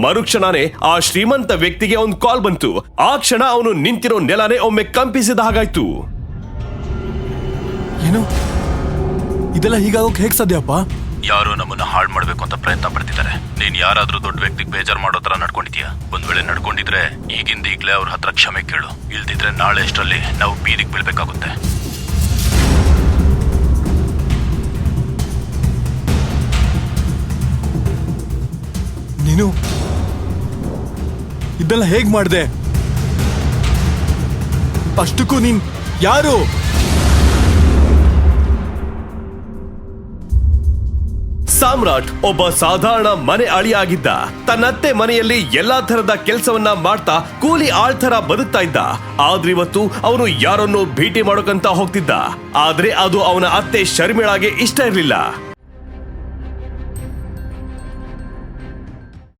ಮರುಕ್ಷಣನೇ ಆ ಶ್ರೀಮಂತ ವ್ಯಕ್ತಿಗೆ ಒಂದು ಕಾಲ್ ಬಂತು. ಆ ಕ್ಷಣ ಅವನು ನಿಂತಿರೋ ನೆಲನೇ ಒಮ್ಮೆ ಕಂಪಿಸಿದ ಹಾಗಾಯ್ತು. ಏನು ಇದೆಲ್ಲ ಹೀಗಾಗೋಕ್ ಹೇಗ್ ಸಾಧ್ಯಪ್ಪ? ಯಾರೋ ನಮ್ಮನ್ನ ಹಾಳು ಮಾಡ್ಬೇಕು ಅಂತ ಪ್ರಯತ್ನ ಪಡ್ತಿದ್ದಾರೆ. ನೀನ್ ಯಾರಾದ್ರೂ ದೊಡ್ಡ ವ್ಯಕ್ತಿಗೆ ಬೇಜಾರ್ ಮಾಡೋ ತರ ನಡ್ಕೊಂಡಿದ್ಯಾ? ಒಂದ್ ವೇಳೆ ನಡ್ಕೊಂಡಿದ್ರೆ ಈಗ್ಲೇ ಅವ್ರ ಹತ್ರ ಕ್ಷಮೆ ಕೇಳು. ಇಲ್ದಿದ್ರೆ ನಾಳೆ ಅಷ್ಟರಲ್ಲಿ ನಾವು ಬೀದಿಗೆ ಬೀಳ್ಬೇಕಾಗುತ್ತೆ. ನೀನು ಇದೆಲ್ಲ ಹೇಗ್ ಮಾಡ್ದೆ? ಅಷ್ಟಕ್ಕೂ ನೀನ್ ಯಾರು? ಸಾಮ್ರಾಟ್ ಒಬ್ಬ ಸಾಧಾರಣ ಮನೆ ಅಳಿಯಾಗಿದ್ದ. ತನ್ನತ್ತೆ ಮನೆಯಲ್ಲಿ ಎಲ್ಲಾ ತರದ ಕೆಲಸವನ್ನ ಮಾಡ್ತಾ ಕೂಲಿ ಆಳ್ತರ ಬದುಕ್ತಾ ಇದ್ದ. ಆದ್ರೆ ಇವತ್ತು ಅವನು ಯಾರನ್ನೋ ಭೇಟಿ ಮಾಡೋಕಂತ ಹೋಗ್ತಿದ್ದ. ಆದ್ರೆ ಅದು ಅವನ ಅತ್ತೆ ಶರ್ಮಿಳಾಗೆ ಇಷ್ಟ ಇರ್ಲಿಲ್ಲ.